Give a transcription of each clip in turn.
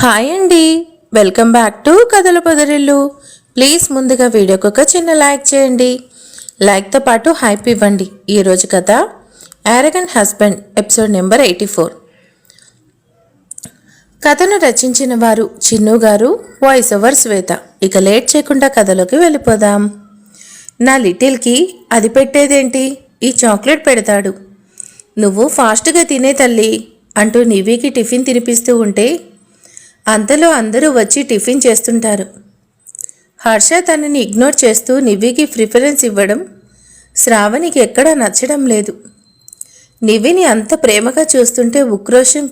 Hi అండి, welcome back to కథల పొదరిల్లు. Please ముందుగా వీడియోకి ఒక చిన్న లైక్ చేయండి. లైక్తో పాటు హైప్ ఇవ్వండి. ఈరోజు కథ యారగెంట్ హస్బెండ్, ఎపిసోడ్ నెంబర్ 84. కథను రచించిన వారు చిన్ను గారు, వాయిస్ ఓవర్ శ్వేత. ఇక లేట్ చేయకుండా కథలోకి వెళ్ళిపోదాం. నా లిటిల్కి అది పెట్టేదేంటి, ఈ చాక్లెట్ పెడతాడు. నువ్వు ఫాస్ట్గా తినే తల్లి అంటూ నివికి టిఫిన్ తినిపిస్తూ ఉంటే అంతలో అందరూ వచ్చి టిఫిన్ చేస్తుంటారు. హర్ష తనని ఇగ్నోర్ చేస్తూ నివ్వికి ప్రిఫరెన్స్ ఇవ్వడం శ్రావణికి ఎక్కడా నచ్చడం లేదు. నివ్విని అంత ప్రేమగా చూస్తుంటే ఉక్రోషం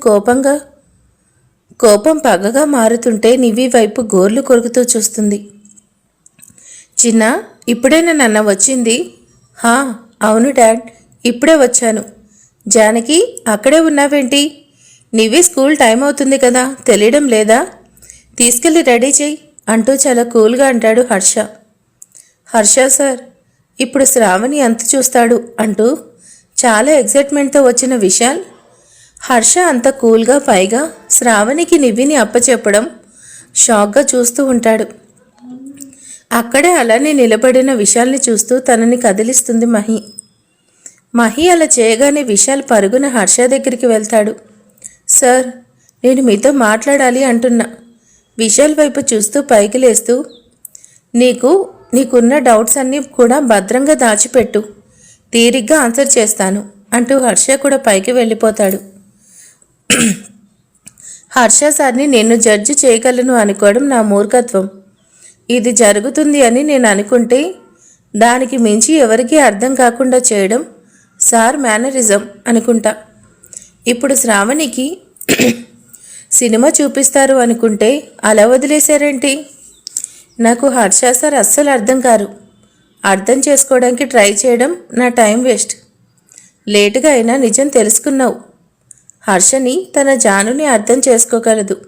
కోపం పగగా మారుతుంటే నివ్వి వైపు గోర్లు కొరుకుతూ చూస్తుంది. చిన్న, ఇప్పుడేనా నాన్న వచ్చింది? హా అవును డాడ్, ఇప్పుడే వచ్చాను. జానకి, అక్కడే ఉన్నావేంటి? నివ్వి స్కూల్ టైం అవుతుంది కదా, తెలియడం లేదా? తీసుకెళ్ళి రెడీ చెయ్యి అంటూ చాలా కూల్గా అంటాడు హర్ష. హర్ష సార్, ఇప్పుడు శ్రావణి అంత చూస్తాడు అంటూ చాలా ఎగ్జైట్మెంట్తో వచ్చిన విశాల్ హర్ష అంత కూల్గా, పైగా శ్రావణికి నివ్విని అప్పచెప్పడం షాక్గా చూస్తూ ఉంటాడు. అక్కడే అలానే నిలబడిన విశాల్ని చూస్తూ తనని కదిలిస్తుంది మహి అలా చేయగానే విశాల్ పరుగున హర్ష దగ్గరికి వెళ్తాడు. సార్, నేను మీతో మాట్లాడాలి అంటున్నా. విశాల్ వైపు చూస్తూ పైకి లేస్తూ, నీకున్న డౌట్స్ అన్నీ కూడా భద్రంగా దాచిపెట్టు, తీరిగ్గా ఆన్సర్ చేస్తాను అంటూ హర్ష కూడా పైకి వెళ్ళిపోతాడు. హర్ష సార్ని నేను జడ్జి చేయగలను అనుకోవడం నా మూర్ఖత్వం. ఇది జరుగుతుంది అని నేను అనుకుంటే దానికి మించి ఎవరికీ అర్థం కాకుండా చేయడం సార్ మేనరిజం అనుకుంటా. ఇప్పుడు శ్రావణికి సినిమా చూపిస్తారు అనుకుంటే అలా వదిలేశారేంటి? నాకు హర్ష సార్ అస్సలు అర్థం కారు. అర్థం చేసుకోవడానికి ట్రై చేయడం నా టైం వేస్ట్. లేటుగా అయినా నిజం తెలుసుకున్నావు. హర్షని తన జానుని అర్థం చేసుకోగలదు.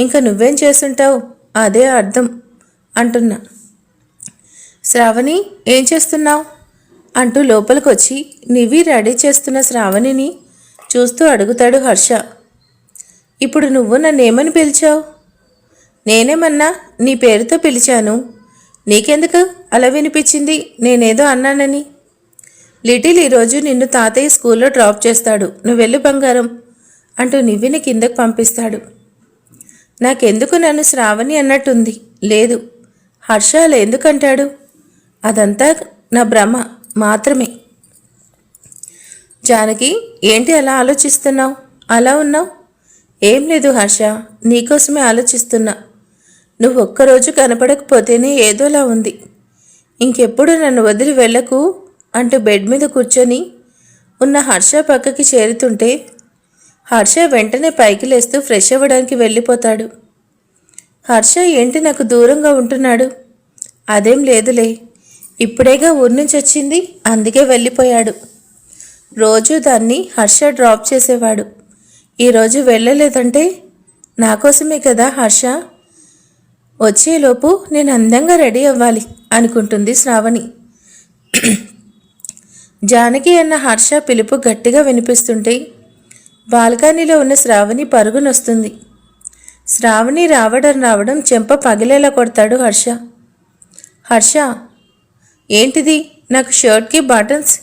ఇంకా నువ్వేం చేస్తుంటావు? అదే అర్థం అంటున్నా. శ్రావణి, ఏం చేస్తున్నావు అంటూ లోపలికొచ్చి నివ్వి రెడీ చేస్తున్న శ్రావణిని చూస్తూ అడుగుతాడు హర్ష. ఇప్పుడు నువ్వు నన్నేమని పిలిచావు? నేనేమన్నా నీ పేరుతో పిలిచాను. నీకెందుకు అలా వినిపించింది నేనేదో అన్నానని? లిటిల్ ఈరోజు నిన్ను తాతయ్య స్కూల్లో డ్రాప్ చేస్తాడు, నువ్వు వెళ్ళు బంగారం అంటూ నివ్విని కిందకు పంపిస్తాడు. నాకెందుకు నన్ను శ్రావణి అన్నట్టుంది. లేదు, హర్ష అలా ఎందుకంటాడు? అదంతా నా భ్రమ మాత్రమే. జానకి, ఏంటి అలా ఆలోచిస్తున్నావు? అలా ఉన్నావు? ఏం లేదు హర్ష, నీకోసమే ఆలోచిస్తున్నా. నువ్వు ఒక్కరోజు కనపడకపోతేనే ఏదోలా ఉంది. ఇంకెప్పుడు నన్ను వదిలి వెళ్ళకు అంటూ బెడ్ మీద కూర్చొని ఉన్న హర్ష పక్కకి చేరుతుంటే హర్ష వెంటనే పైకి లేస్తూ ఫ్రెష్ అవ్వడానికి వెళ్ళిపోతాడు. హర్ష ఏంటి నాకు దూరంగా ఉంటున్నాడు? అదేం లేదులే, ఇప్పుడేగా ఊరి నుంచి వచ్చింది, అందుకే వెళ్ళిపోయాడు. రోజు దాన్ని హర్ష డ్రాప్ చేసేవాడు. ఈరోజు వెళ్ళలేదంటే నా కోసమే కదా హర్ష. వచ్చేలోపు నేను అందంగా రెడీ అవ్వాలి అనుకుంటుంది శ్రావణి. జానకి అన్న హర్ష పిలుపు గట్టిగా వినిపిస్తుంటే బాల్కనీలో ఉన్న శ్రావణి పరుగునొస్తుంది. శ్రావణి రావడం చెంప పగిలేలా కొడతాడు హర్ష. హర్ష, ఏంటిది? నాకు షర్ట్కి బటన్స్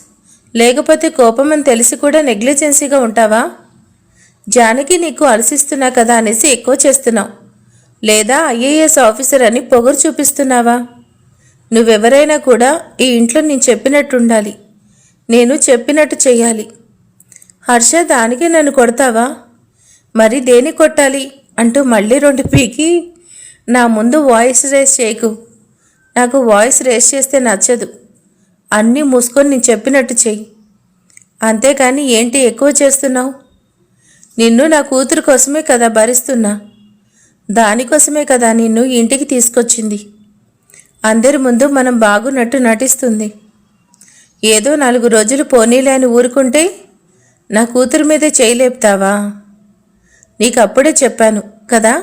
లేకపోతే కోపం అని తెలిసి కూడా నెగ్లిజెన్సీగా ఉంటావా? జానకి నీకు అలసిస్తున్నా కదా అనేసి ఎక్కువ చేస్తున్నావు, లేదా ఐఏఎస్ ఆఫీసర్ అని పొగరు చూపిస్తున్నావా? నువ్వెవరైనా కూడా ఈ ఇంట్లో నేను చెప్పినట్టు ఉండాలి, నేను చెప్పినట్టు చెయ్యాలి. హర్ష, దానికి నన్ను కొడతావా? మరి దేని కొట్టాలి అంటూ మళ్ళీ 2 పీకి నా ముందు వాయిస్ రేస్ చేయకు. నాకు వాయిస్ రేస్ చేస్తే నచ్చదు. అన్నీ మూసుకొని నేను చెప్పినట్టు చెయ్యి. అంతేకాని ఏంటి ఎక్కువ చేస్తున్నావు? నిన్ను నా కూతురు కోసమే కదా భరిస్తున్నా. దానికోసమే కదా నిన్ను ఇంటికి తీసుకొచ్చింది. అందరి ముందు మనం బాగున్నట్టు నటిస్తుంది. ఏదో 4 రోజులు పోనీలే అని ఊరుకుంటే నా కూతురు మీదే చేయలేపుతావా? నీకు అప్పుడే చెప్పాను కదా,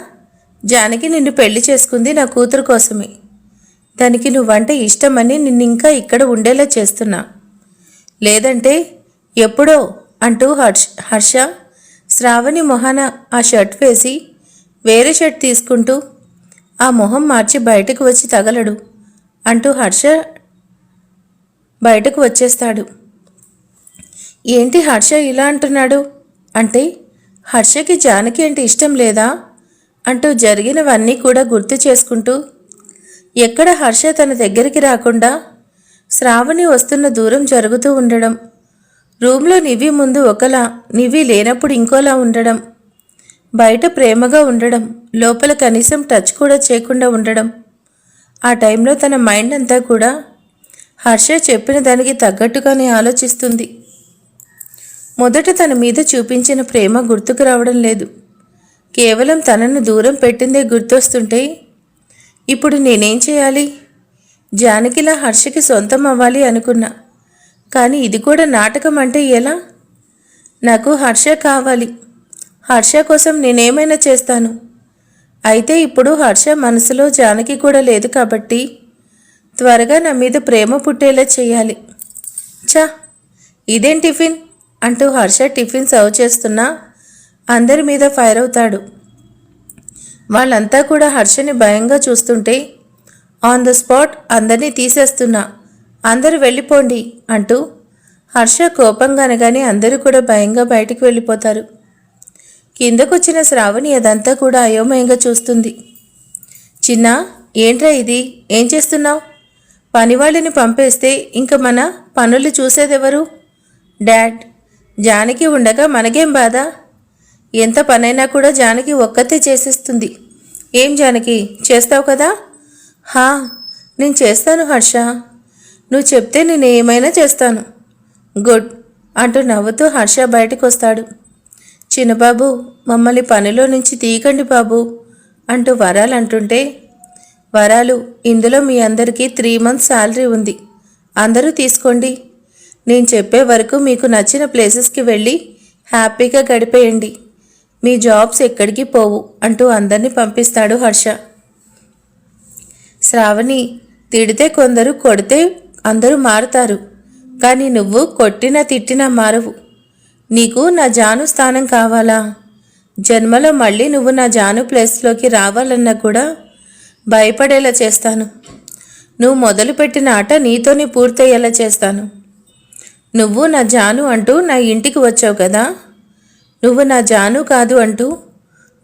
జానకి నిన్ను పెళ్లి చేసుకుంది నా కూతురు కోసమే. దానికి నువ్వంటే ఇష్టమని నిన్నింకా ఇక్కడ ఉండేలా చేస్తున్నా. లేదంటే ఎప్పుడో అంటూ హర్ష శ్రావణి మొహాన ఆ షర్ట్ వేసి వేరే షర్ట్ తీసుకుంటూ ఆ మొహం మార్చి బయటకు వచ్చి తగలడు అంటూ హర్ష బయటకు వచ్చేస్తాడు. ఏంటి హర్ష ఇలా అంటున్నాడు అంటే హర్షకి జానకి అంటే ఇష్టం లేదా అంటూ జరిగినవన్నీ కూడా గుర్తు చేసుకుంటూ ఎక్కడ హర్ష తన దగ్గరికి రాకుండా శ్రావణి వస్తున్న దూరం జరుగుతూ ఉండడం, రూమ్లో నివి ముందు ఒకలా నివి లేనప్పుడు ఇంకోలా ఉండడం, బయట ప్రేమగా ఉండడం, లోపల కనీసం టచ్ కూడా చేయకుండా ఉండడం. ఆ టైంలో తన మైండ్ అంతా కూడా హర్ష చెప్పిన దానికి తగ్గట్టుగానే ఆలోచిస్తుంది. మొదట తన మీద చూపించిన ప్రేమ గుర్తుకు రావడం లేదు. కేవలం తనను దూరం పెట్టిందే గుర్తొస్తుంటే ఇప్పుడు నేనేం చేయాలి? జానకిలా హర్షకి సొంతం అవ్వాలి అనుకున్నా, కానీ ఇది కూడా నాటకం అంటే ఎలా? నాకు హర్ష కావాలి. హర్ష కోసం నేనేమైనా చేస్తాను. అయితే ఇప్పుడు హర్ష మనసులో జానకి కూడా లేదు కాబట్టి త్వరగా నా మీద ప్రేమ పుట్టేలా చేయాలి. చా, ఇదేం టిఫిన్ అంటూ హర్ష టిఫిన్ సర్వ్ చేస్తున్నా అందరి మీద ఫైర్ అవుతాడు. వాళ్ళంతా కూడా హర్షని భయంగా చూస్తుంటే ఆన్ ద స్పాట్ అందరినీ తీసేస్తున్నా, అందరూ వెళ్ళిపోండి అంటూ హర్ష కోపంగా అనగానే అందరూ కూడా భయంగా బయటికి వెళ్ళిపోతారు. కిందకొచ్చిన శ్రావణి అదంతా కూడా అయోమయంగా చూస్తుంది. చిన్న, ఏంట్రా ఇది? ఏం చేస్తున్నావు? పనివాళ్ళని పంపేస్తే ఇంక మన పనులు చూసేదెవరు? డాడ్, జానకి ఉండగా మనకేం బాధ? ఎంత పనైనా కూడా జానకి ఒక్కతే చేసేస్తుంది. ఏం జానకి, చేస్తావు కదా? హా, నేను చేస్తాను హర్ష. నువ్వు చెప్తే నేను ఏమైనా చేస్తాను. గుడ్ అంటూ నవ్వుతూ హర్ష బయటకు వస్తాడు. చిన్నబాబు, మమ్మల్ని పనిలో నుంచి తీయకండి బాబు అంటూ వరాలు అంటుంటే, వరాలు, ఇందులో మీ అందరికీ 3 months శాలరీ ఉంది, అందరూ తీసుకోండి. నేను చెప్పే వరకు మీకు నచ్చిన ప్లేసెస్కి వెళ్ళి హ్యాపీగా గడిపేయండి. మీ జాబ్స్ ఎక్కడికి పోవు అంటూ అందరినీ పంపిస్తాడు హర్ష. శ్రావణి, తిడితే కొందరు, కొడితే అందరూ మారుతారు, కానీ నువ్వు కొట్టినా తిట్టినా మారవు. నీకు నా జాను స్థానం కావాలా? జన్మలో మళ్ళీ నువ్వు నా జాను ప్లేస్లోకి రావాలన్నా కూడా భయపడేలా చేస్తాను. నువ్వు మొదలుపెట్టిన ఆట నీతోనే పూర్తయ్యేలా చేస్తాను. నువ్వు నా జాను అంటూ నా ఇంటికి వచ్చావు కదా, నువ్వు నా జాను కాదు అంటూ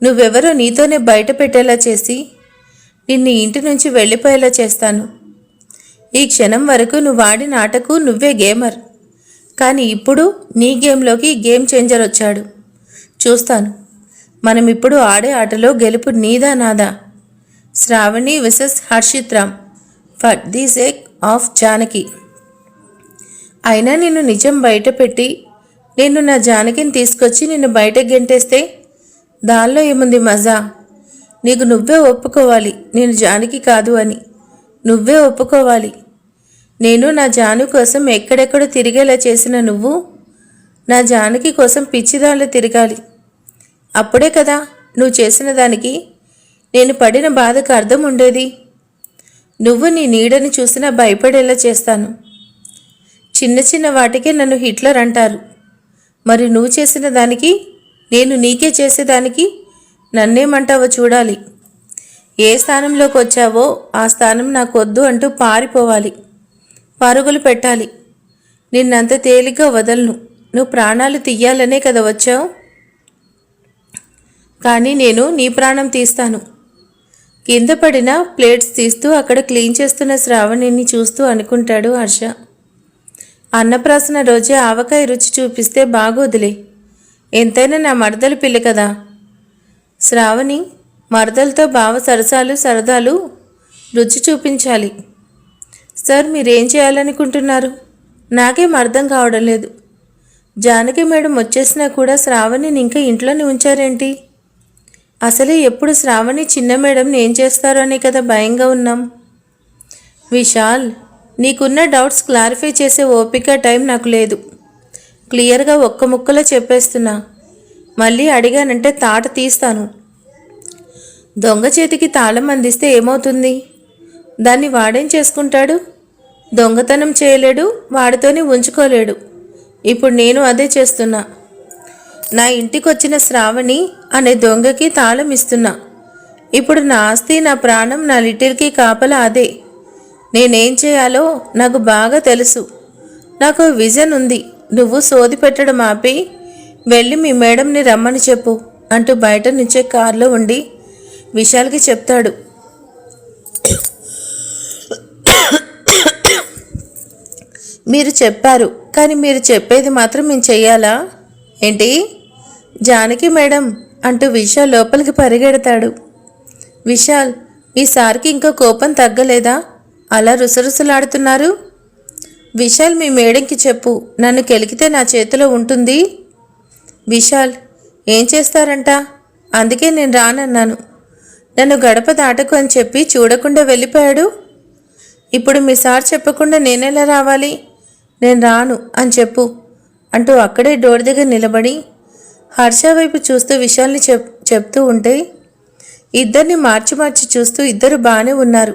నువ్వెవరో నీతోనే బయట పెట్టేలా చేసి నిన్ను ఇంటి నుంచి వెళ్ళిపోయేలా చేస్తాను. ఈ క్షణం వరకు నువ్వు ఆడిన ఆటకు నువ్వే గేమర్, కానీ ఇప్పుడు నీ గేమ్లోకి గేమ్ చేంజర్ వచ్చాడు. చూస్తాను మనం ఇప్పుడు ఆడే ఆటలో గెలుపు నీదా నాదా. Shravani versus Harshit Ram for the sake of Janaki. అయినా నిన్ను నిజం బయట పెట్టి నేను నా జానకిని తీసుకొచ్చి నిన్ను బయట గెంటేస్తే దానిలో ఏముంది మజా? నీకు నువ్వే ఒప్పుకోవాలి నేను జానకి కాదు అని. నువ్వే ఒప్పుకోవాలి. నేను నా జాను కోసం ఎక్కడెక్కడో తిరిగేలా చేసిన నువ్వు నా జానకి కోసం పిచ్చిదాళ్ళు తిరగాలి. అప్పుడే కదా నువ్వు చేసిన దానికి నేను పడిన బాధకు అర్థం ఉండేది. నువ్వు నీ నీడని చూసినా భయపడేలా చేస్తాను. చిన్న చిన్న వాటికే నన్ను హిట్లర్ అంటారు. మరి నువ్వు చేసిన దానికి, నేను నీకే చేసేదానికి నన్నేమంటావో చూడాలి. ఏ స్థానంలోకి వచ్చావో ఆ స్థానం నాకు వద్దు అంటూ పారిపోవాలి, పరుగులు పెట్టాలి. నిన్నంత తేలిగ్గా వదలను. నువ్వు ప్రాణాలు తీయాలనే కదా వచ్చావు, కానీ నేను నీ ప్రాణం తీస్తాను. కింద పడిన ప్లేట్స్ తీస్తూ అక్కడ క్లీన్ చేస్తున్న శ్రావణిని చూస్తూ అనుకుంటాడు హర్ష. అన్నప్రాసన రోజే ఆవకాయ రుచి చూపిస్తే బాగోదులే, ఎంతైనా నా మరదలు పిల్ల కదా. శ్రావణి, మరదలతో బావ సరసాలు సరదాలు రుచి చూపించాలి. సార్, మీరేం చేయాలనుకుంటున్నారు? నాకేం అర్థం కావడం లేదు. జానకి మేడం వచ్చేసినా కూడా శ్రావణిని ఇంకా ఇంట్లోనే ఉంచారేంటి? అసలే ఎప్పుడు శ్రావణి చిన్న మేడంని ఏం చేస్తారో అనే కదా భయంగా ఉన్నాం. విశాల్, నీకున్న డౌట్స్ క్లారిఫై చేసే ఓపిక టైం నాకు లేదు. క్లియర్గా ఒక్క ముక్కలో చెప్పేస్తున్నా. మళ్ళీ అడిగానంటే తాట తీస్తాను. దొంగ చేతికి తాళం అందిస్తే ఏమవుతుంది? దాన్ని వాడేం చేసుకుంటాడు? దొంగతనం చేయలేడు, వాడితోనే ఉంచుకోలేడు. ఇప్పుడు నేను అదే చేస్తున్నా. నా ఇంటికి వచ్చిన శ్రావణి అనే దొంగకి తాళం ఇస్తున్నా. ఇప్పుడు నా ఆస్తి, నా ప్రాణం, నా లిటిల్కి కాపలా అదే. నేనేం చేయాలో నాకు బాగా తెలుసు. నాకు విజన్ ఉంది. నువ్వు సోది పెట్టడం ఆపి వెళ్ళి మీ మేడంని రమ్మని చెప్పు అంటూ బయట నుంచే కారులో ఉండి విశాల్కి చెప్తాడు. మీరు చెప్పారు, కానీ మీరు చెప్పేది మాత్రం మేము చెయ్యాలా ఏంటి? జానకి మేడం అంటూ విశాల్ లోపలికి పరిగెడతాడు. విశాల్, ఈసారికి ఇంకా కోపం తగ్గలేదా? అలా రుసరుసలాడుతున్నారు. విశాల్, మీ మేడంకి చెప్పు, నన్ను కెలికితే నా చేతిలో ఉంటుంది. విశాల్, ఏం చేస్తారంట? అందుకే నేను రానన్నాను. నన్ను గడప దాటకు అని చెప్పి చూడకుండా వెళ్ళిపోయాడు. ఇప్పుడు మీ సార్ చెప్పకుండా నేనెలా రావాలి? నేను రాను అని చెప్పు అంటూ అక్కడే డోర్ దగ్గర నిలబడి హర్ష వైపు చూస్తూ విశాల్ని చెప్తూ ఉంటే ఇద్దరిని మార్చి మార్చి చూస్తూ ఇద్దరు బాగానే ఉన్నారు.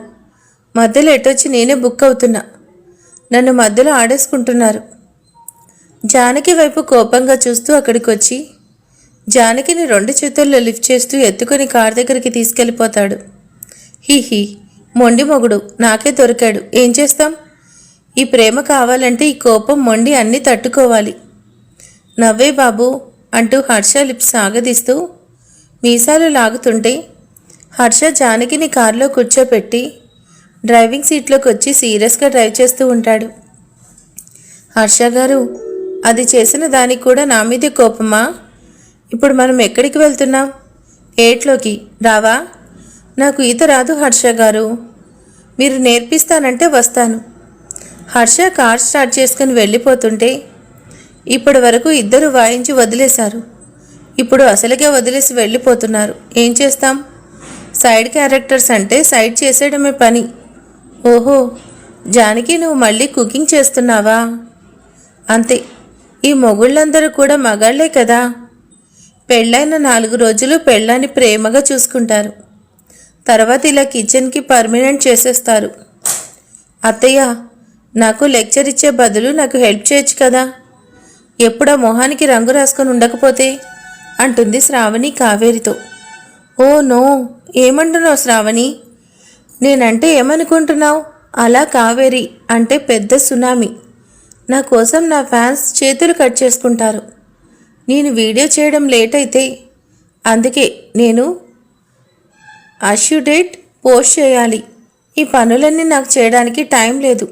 మధ్యలో ఎటొచ్చి నేనే బుక్ అవుతున్నా. నన్ను మధ్యలో ఆడేసుకుంటున్నారు. జానకి వైపు కోపంగా చూస్తూ అక్కడికి వచ్చి జానకిని 2 చేతుల్లో లిఫ్ట్ చేస్తూ ఎత్తుకొని కార్ దగ్గరికి తీసుకెళ్ళిపోతాడు. హీ మొండి మొగుడు నాకే దొరికాడు. ఏం చేస్తాం? ఈ ప్రేమ కావాలంటే ఈ కోపం మొండి అన్నీ తట్టుకోవాలి. నవ్వే బాబు అంటూ హర్ష లిప్స్ సాగదీస్తూ మీసాలు లాగుతుంటే హర్ష జానకిని కారులో కూర్చోపెట్టి డ్రైవింగ్ సీట్లోకి వచ్చి సీరియస్గా డ్రైవ్ చేస్తూ ఉంటాడు. హర్ష గారు, అది చేసిన దానికి కూడా నా మీదే కోపమా? ఇప్పుడు మనం ఎక్కడికి వెళ్తున్నాం? ఏట్లోకి రావా? నాకు ఈత రాదు హర్ష గారు. మీరు నేర్పిస్తానంటే వస్తాను. హర్ష కార్ స్టార్ట్ చేసుకుని వెళ్ళిపోతుంటే ఇప్పటి వరకు ఇద్దరు వాయించి వదిలేశారు. ఇప్పుడు అసలుగా వదిలేసి వెళ్ళిపోతున్నారు. ఏం చేస్తాం? సైడ్ క్యారెక్టర్స్ అంటే సైడ్ చేసేయడమే పని. ఓహో జానకి, నువ్వు మళ్ళీ కుకింగ్ చేస్తున్నావా? అంతే, ఈ మొగుళ్ళందరూ కూడా మగాళ్లే కదా. పెళ్ళైన 4 రోజులు పెళ్ళాన్ని ప్రేమగా చూసుకుంటారు. తర్వాత ఇలా కిచెన్కి పర్మనెంట్ చేసేస్తారు. అత్తయ్య, నాకు లెక్చర్ ఇచ్చే బదులు నాకు హెల్ప్ చేయొచ్చు కదా. ఎప్పుడా మొహానికి రంగు రాసుకొని ఉండకపోతే అంటుంది శ్రావణి కావేరితో. ఓ నో, ఏమంటున్నావు శ్రావణి? నేనంటే ఏమనుకుంటున్నావు? అలా కావేరి అంటే పెద్ద సునామీ. నా కోసం నా ఫ్యాన్స్ చేతులు కట్ చేసుకుంటారు. నేను వీడియో చేయడం లేట్ అయితే అందుకే నేను అష్యూడేట్ పోస్ట్ చేయాలి. ఈ పనులన్నీ నాకు చేయడానికి టైం లేదు.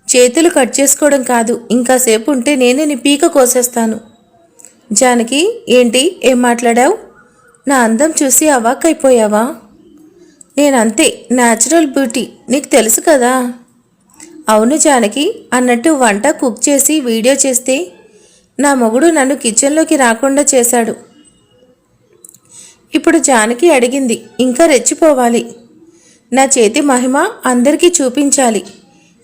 చేతులు కట్ చేసుకోవడం కాదు, ఇంకాసేపు ఉంటే నేనే నీ పీక కోసేస్తాను. జానకి, ఏంటి? ఏం మాట్లాడావు? నా అందం చూసి అవాక్కైపోయావా? నేనంతే, న్యాచురల్ బ్యూటీ, నీకు తెలుసు కదా. అవును జానకి, అన్నట్టు వంట కుక్ చేసి వీడియో చేస్తే నా మొగుడు నన్ను కిచెన్లోకి రాకుండా చేశాడు. ఇప్పుడు జానకి అడిగింది, ఇంకా రెచ్చిపోవాలి. నా చేతి మహిమ అందరికీ చూపించాలి.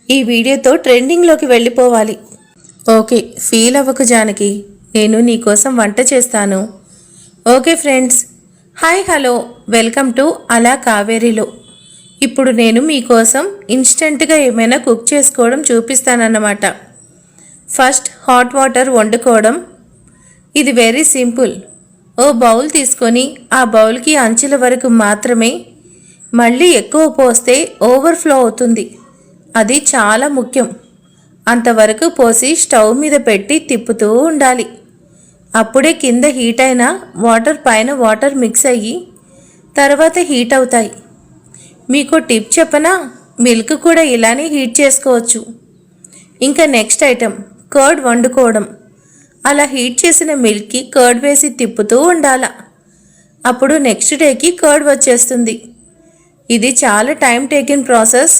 ఈ వీడియోతో ట్రెండింగ్లోకి వెళ్ళిపోవాలి. ఓకే, ఫీల్ అవ్వకు జానకి, నేను నీకోసం వంట చేస్తాను. Okay friends, hi hello, welcome to అలా కావేరిలో. ఇప్పుడు నేను మీకోసం ఇన్స్టెంట్గా ఏమైనా కుక్ చేసుకోవడం చూపిస్తానన్నమాట. ఫస్ట్ హాట్ వాటర్ వండుకోవడం. ఇది వెరీ సింపుల్. ఓ బౌల్ తీసుకొని ఆ బౌల్కి అంచుల వరకు మాత్రమే, మళ్ళీ ఎక్కువ పోస్తే ఓవర్ఫ్లో అవుతుంది. అది చాలా ముఖ్యం. అంతవరకు పోసి స్టవ్ మీద పెట్టి తిప్పుతూ ఉండాలి. అప్పుడే కింద హీట్ అయిన వాటర్ పైన వాటర్ మిక్స్ అయ్యి తర్వాత హీట్ అవుతాయి. మీకు టిప్ చెప్పనా? మిల్క్ కూడా ఇలానే హీట్ చేసుకోవచ్చు. ఇంకా నెక్స్ట్ ఐటెం కర్డ్ వండుకోవడం. అలా హీట్ చేసిన మిల్క్కి కర్డ్ వేసి తిప్పుతూ ఉండాల. అప్పుడు నెక్స్ట్ డేకి కర్డ్ వచ్చేస్తుంది. ఇది చాలా టైం టేకింగ్ ప్రాసెస్,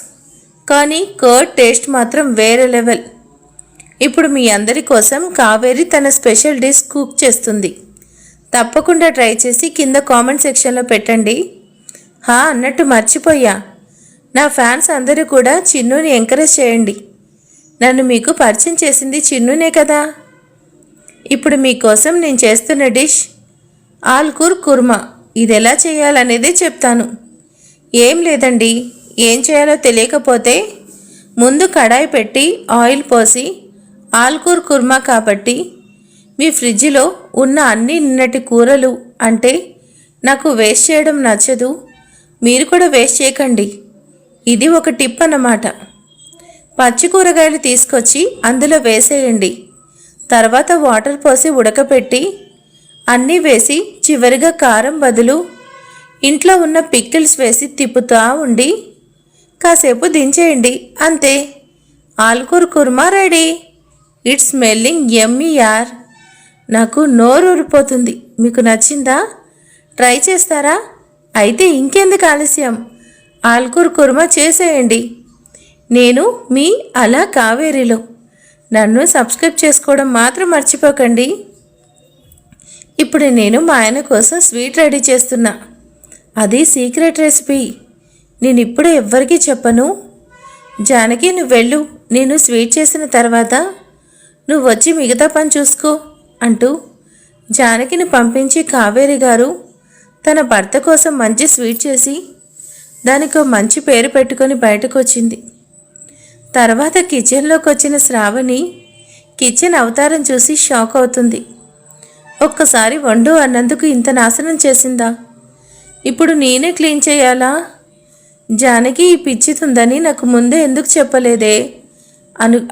కానీ కర్డ్ టేస్ట్ మాత్రం వేరే లెవెల్. ఇప్పుడు మీ అందరి కోసం కావేరి తన స్పెషల్ డిష్ కుక్ చేస్తుంది. తప్పకుండా ట్రై చేసి కింద కామెంట్ సెక్షన్లో పెట్టండి. అన్నట్టు మర్చిపోయా, నా ఫ్యాన్స్ అందరూ కూడా చిన్నుని ఎంకరేజ్ చేయండి. నన్ను మీకు పరిచయం చేసింది చిన్నునే కదా. ఇప్పుడు మీకోసం నేను చేస్తున్న డిష్ ఆల్కూర్ కుర్మా. ఇది ఎలా చేయాలనేదే చెప్తాను. ఏం లేదండి, ఏం చేయాలో తెలియకపోతే ముందు కడాయి పెట్టి ఆయిల్ పోసి, ఆల్కూర్ కుర్మా కాబట్టి మీ ఫ్రిడ్జ్లో ఉన్న అన్ని నిన్నటి కూరలు, అంటే నాకు వేస్ట్ చేయడం నచ్చదు, మీరు కూడా వేస్ట్ చేయకండి. ఇది ఒక టిప్ అన్నమాట. పచ్చి కూరగాయలు తీసుకొచ్చి అందులో వేసేయండి. తర్వాత వాటర్ పోసి ఉడకపెట్టి అన్నీ వేసి చివరిగా కారం బదులు ఇంట్లో ఉన్న పికిల్స్ వేసి తిప్పుతూ ఉండి కాసేపు దించేయండి. అంతే, ఆలుకూర కుర్మా రెడీ. ఇట్స్ స్మెల్లింగ్ యమ్మీ యార్. నాకు నోరు ఊరిపోతుంది. మీకు నచ్చిందా? ట్రై చేస్తారా? అయితే ఇంకెందుకు ఆలస్యం, ఆలుకూర కుర్మా చేసేయండి. నేను మీ అలా కావేరిలో. నన్ను సబ్స్క్రైబ్ చేసుకోవడం మాత్రం మర్చిపోకండి. ఇప్పుడు నేను మా ఆయన కోసం స్వీట్ రెడీ చేస్తున్నా. అది సీక్రెట్ రెసిపీ. నేను ఇప్పుడు ఎవ్వరికీ చెప్పను. జానకి, నువ్వు వెళ్ళు. నేను స్వీట్ చేసిన తర్వాత నువ్వు వచ్చి మిగతా పని చూసుకో అంటూ జానకిని పంపించి కావేరి గారు తన భర్త కోసం మంచి స్వీట్ చేసి దానికో మంచి పేరు పెట్టుకొని బయటకు వచ్చింది. తర్వాత కిచెన్లోకి వచ్చిన శ్రావణి కిచెన్ అవతారం చూసి షాక్ అవుతుంది. ఒక్కసారి వండు అన్నందుకు ఇంత నాశనం చేసిందా? ఇప్పుడు నేనే క్లీన్ చేయాలా? జానకి ఈ పిచ్చితుందని నాకు ముందే ఎందుకు చెప్పలేదే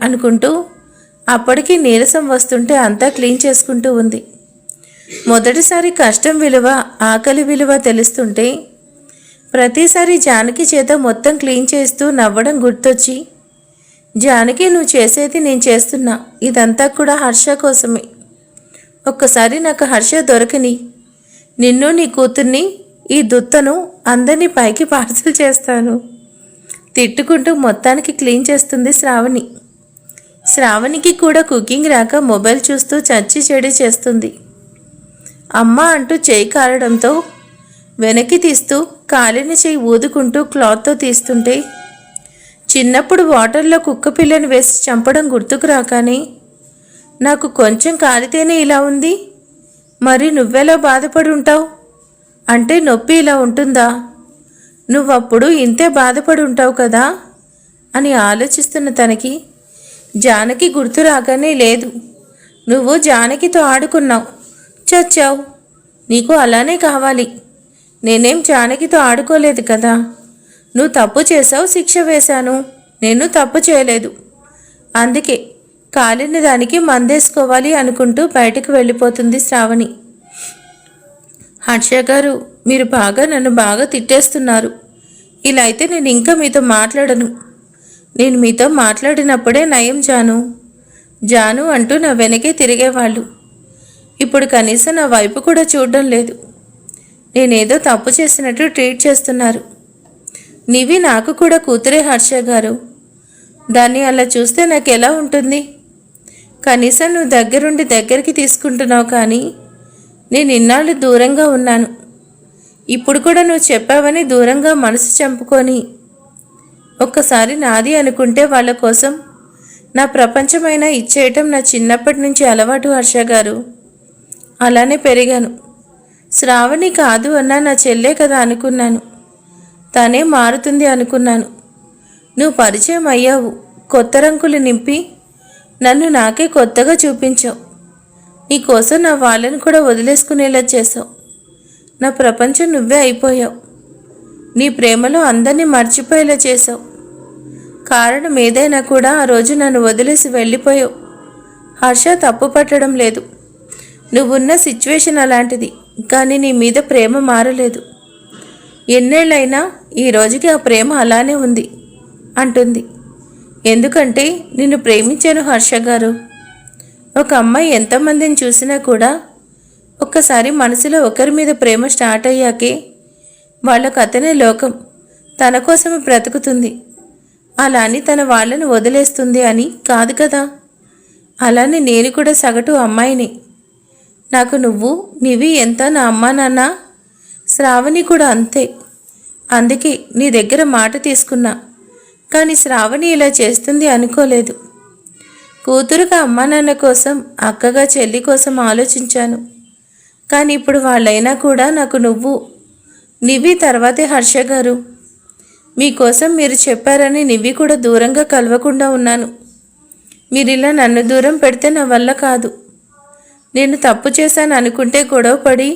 అనుకుంటూ అప్పటికి నీరసం వస్తుంటే అంతా క్లీన్ చేసుకుంటూ ఉంది. మొదటిసారి కష్టం విలువ, ఆకలి విలువ తెలుస్తుంటే ప్రతిసారి జానకి చేత మొత్తం క్లీన్ చేస్తూ నవ్వడం గుర్తొచ్చి, జానకి, నువ్వు చేసేది నేను చేస్తున్నా. ఇదంతా కూడా హర్ష కోసమే. ఒక్కసారి నాకు హర్ష దొరకని, నిన్ను నీ కూతుర్ని ఈ దుత్తను అందరినీ పైకి పార్సల్ చేస్తాను తిట్టుకుంటూ మొత్తానికి క్లీన్ చేస్తుంది శ్రావణి. శ్రావణికి కూడా కుకింగ్ రాక మొబైల్ చూస్తూ చచ్చి చెడి చేస్తుంది. అమ్మ అంటూ చేయి కారడంతో వెనక్కి తీస్తూ కాలిన చేయి ఊదుకుంటూ క్లాత్తో తీస్తుంటే చిన్నప్పుడు వాటర్లో కుక్క పిల్లని వేసి చంపడం గుర్తుకు రాగానే నాకు కొంచెం కాలితేనే ఇలా ఉంది, మరి నువ్వెలా బాధపడి ఉంటావు? అంటే నొప్పి ఇలా ఉంటుందా? నువ్వప్పుడు ఇంతే బాధపడి ఉంటావు కదా అని ఆలోచిస్తున్న తనకి జానకి గుర్తు రాగానే, లేదు, నువ్వు జానకితో ఆడుకున్నావు, చచ్చావు, నీకు అలానే కావాలి. నేనేం జానకితో ఆడుకోలేదు కదా. నువ్వు తప్పు చేసావు, శిక్ష వేశాను. నేను తప్పు చేయలేదు. అందుకే కాలిన దానికి మందేసుకోవాలి అనుకుంటూ బయటకు వెళ్ళిపోతుంది శ్రావణి. హర్ష గారు, మీరు నన్ను బాగా తిట్టేస్తున్నారు. ఇలా అయితే నేను ఇంకా మీతో మాట్లాడను. నేను మీతో మాట్లాడినప్పుడే నయం జాను అంటూ నా వెనకే తిరిగేవాళ్ళు. ఇప్పుడు కనీసం నా వైపు కూడా చూడడం లేదు. నేనేదో తప్పు చేసినట్టు ట్రీట్ చేస్తున్నారు. నీవి నాకు కూడా కూతురే హర్ష గారు. దాన్ని అలా చూస్తే నాకు ఎలా ఉంటుంది? కనీసం నువ్వు దగ్గరుండి దగ్గరికి తీసుకుంటున్నావు, కానీ నేను ఇన్నాళ్ళు దూరంగా ఉన్నాను. ఇప్పుడు కూడా నువ్వు చెప్పావని దూరంగా మనసు చంపుకొని ఒక్కసారి నాది అనుకుంటే వాళ్ళ కోసం నా ప్రపంచమైనా ఇచ్చేయటం నా చిన్నప్పటి నుంచి అలవాటు హర్ష గారు. అలానే పెరిగాను. శ్రావణి కాదు అన్నా నా చెల్లే కదా అనుకున్నాను. తనే మారుతుంది అనుకున్నాను. నువ్వు పరిచయం అయ్యావు, కొత్త రంగులు నింపి నన్ను నాకే కొత్తగా చూపించావు. నీకోసం నా వాళ్ళని కూడా వదిలేసుకునేలా చేసావు. నా ప్రపంచం నువ్వే అయిపోయావు. నీ ప్రేమలో అందరినీ మర్చిపోయేలా చేసావు. కారణం ఏదైనా కూడా ఆ రోజు నన్ను వదిలేసి వెళ్ళిపోయావు. హర్ష తప్పు పట్టడం లేదు. నువ్వున్న సిచ్యువేషన్ అలాంటిది, కానీ నీ మీద ప్రేమ మారలేదు. ఎన్నేళ్ళైనా ఈ రోజుకి ఆ ప్రేమ అలానే ఉంది అంటుంది. ఎందుకంటే నిన్ను ప్రేమించాను హర్ష గారు. ఒక అమ్మాయి ఎంతమందిని చూసినా కూడా ఒక్కసారి మనసులో ఒకరి మీద ప్రేమ స్టార్ట్ అయ్యాకే వాళ్ళకు అతనే లోకం, తన కోసమే బ్రతుకుతుంది. అలా అని తన వాళ్ళని వదిలేస్తుంది అని కాదు కదా. అలానే నేను కూడా సగటు అమ్మాయిని. నాకు నువ్వు, నీవి ఎంత నా అమ్మా నాన్న. శ్రావణి కూడా అంతే. అందుకే నీ దగ్గర మాట తీసుకున్నా. కానీ శ్రావణి ఇలా చేస్తుంది అనుకోలేదు. కూతురుగా అమ్మా నాన్న కోసం, అక్కగా చెల్లి కోసం ఆలోచించాను. కానీ ఇప్పుడు వాళ్ళైనా కూడా నాకు నువ్వు, నివి తర్వాతే హర్ష గారు. మీకోసం మీరు చెప్పారని నివి కూడా దూరంగా కలవకుండా ఉన్నాను. మీరిలా నన్ను దూరం పెడితే నా వల్ల కాదు. నేను తప్పు చేశాను అనుకుంటే గొడవపడి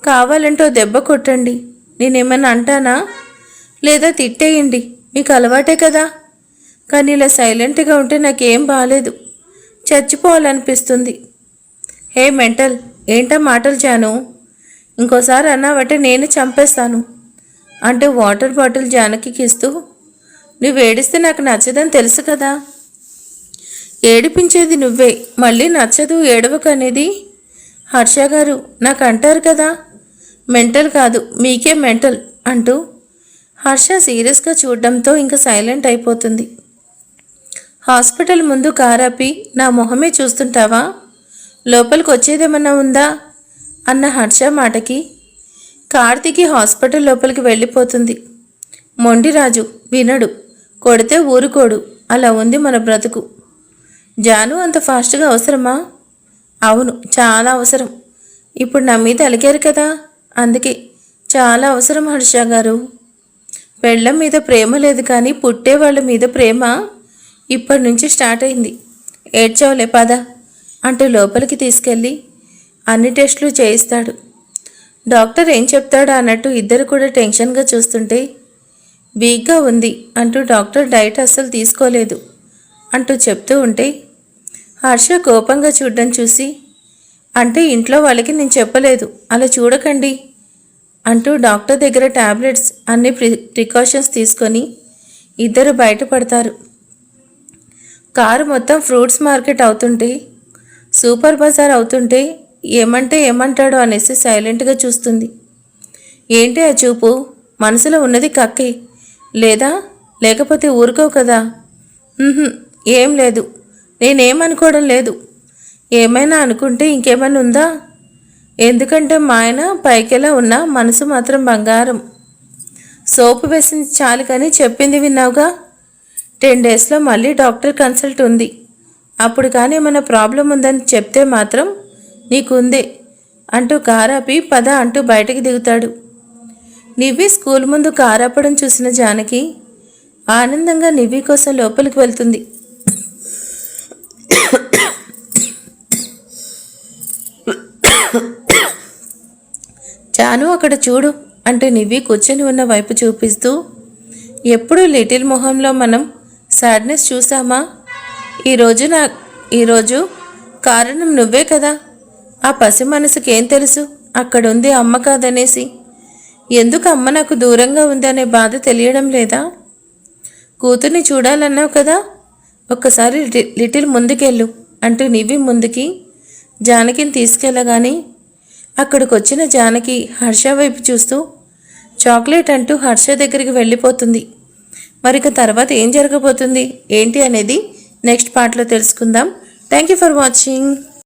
కావాలంటో దెబ్బ కొట్టండి, నేనేమన్నా అంటానా? లేదా తిట్టేయండి, మీకు అలవాటే కదా. కానీ ఇలా సైలెంట్గా ఉంటే నాకేం బాగాలేదు, చచ్చిపోవాలనిపిస్తుంది. హే మెంటల్, ఏంటా మాటలు జాను? ఇంకోసారి అన్నావంటే నేను చంపేస్తాను అంటూ వాటర్ బాటిల్ జానకికి ఇస్తూ, నువ్వు ఏడిస్తే నాకు నచ్చదని తెలుసు కదా. ఏడిపించేది నువ్వే, మళ్ళీ నచ్చదు ఏడవకు అనేది. హర్ష గారు నాకు అంటారు కదా, మెంటల్ కాదు మీకే మెంటల్ అంటూ హర్ష సీరియస్గా చూడడంతో ఇంకా సైలెంట్ అయిపోతుంది. హాస్పిటల్ ముందు కారాపి నా మొహమే చూస్తుంటావా, లోపలికి వచ్చేదేమన్నా ఉందా అన్న హర్ష మాటకి కార్తీకి హాస్పిటల్ లోపలికి వెళ్ళిపోతుంది. మొండిరాజు వినడు, కొడితే ఊరుకోడు, అలా ఉంది మన బ్రతుకు. జాను అంత ఫాస్ట్గా అవసరమా? అవును, చాలా అవసరం. ఇప్పుడు నా మీద అలిగారు కదా, అందుకే చాలా అవసరం హర్ష గారు. పెళ్ళం మీద ప్రేమ లేదు కానీ పుట్టే వాళ్ళ మీద ప్రేమ ఇప్పటి నుంచి స్టార్ట్ అయింది. ఏడ్చావులే పద అంటూ లోపలికి తీసుకెళ్ళి అన్ని టెస్టులు చేయిస్తాడు. డాక్టర్ ఏం చెప్తాడా అన్నట్టు ఇద్దరు కూడా టెన్షన్గా చూస్తుంటే, వీక్గా ఉంది అంటూ డాక్టర్ డైట్ అస్సలు తీసుకోలేదు అంటూ చెప్తూ ఉంటే హర్ష కోపంగా చూడడం చూసి, అంటే ఇంట్లో వాళ్ళకి నేను చెప్పలేదు, అలా చూడకండి అంటూ డాక్టర్ దగ్గర టాబ్లెట్స్ అన్ని ప్రికాషన్స్ తీసుకొని ఇద్దరు బయటపడతారు. కారు మొత్తం ఫ్రూట్స్ మార్కెట్ అవుతుంటే, సూపర్ బజార్ అవుతుంటే ఏమంటే ఏమంటాడో అనేసి సైలెంట్గా చూస్తుంది. ఏంటి ఆ చూపు? మనసులో ఉన్నది కక్కే లేదా? లేకపోతే ఊరుకోవు కదా. ఏం లేదు, నేనేమనుకోవడం లేదు. ఏమైనా అనుకుంటే ఇంకేమైనా ఉందా? ఎందుకంటే మా ఆయన పైకెలా ఉన్నా మనసు మాత్రం బంగారం. సోపు వేసింది చాలు కానీ చెప్పింది విన్నావుగా. 10 డేస్లో మళ్ళీ డాక్టర్ కన్సల్ట్ ఉంది. అప్పుడు కానీ ఏమైనా ప్రాబ్లం ఉందని చెప్తే మాత్రం నీకుందే అంటూ కారాపి పద అంటూ బయటకు దిగుతాడు. నివ్వి స్కూల్ ముందు కారాపడం చూసిన జానకి ఆనందంగా నివ్వి కోసం లోపలికి వెళ్తుంది. జాను అక్కడ చూడు అంటూ నివ్వి కూర్చొని ఉన్న వైపు చూపిస్తూ, ఎప్పుడు లిటిల్ మొహంలో మనం సాడ్నెస్ చూసామా? ఈరోజు కారణం నువ్వే కదా. ఆ పసి మనసుకేం తెలుసు అక్కడుంది అమ్మ కాదనేసి? ఎందుకు అమ్మ నాకు దూరంగా ఉంది అనే బాధ తెలియడం లేదా? కూతుర్ని చూడాలన్నావు కదా, ఒక్కసారి లిటిల్ ముందుకెళ్ళు అంటూ నివ్వి ముందుకి జానకిని తీసుకెళ్ళగానే అక్కడికి వచ్చిన జానకి హర్ష వైపు చూస్తూ చాక్లెట్ అంటూ హర్ష దగ్గరికి వెళ్ళిపోతుంది. మరిక తర్వాత ఏం జరగబోతుంది ఏంటి అనేది నెక్స్ట్ పార్ట్లో తెలుసుకుందాం. Thank you for watching.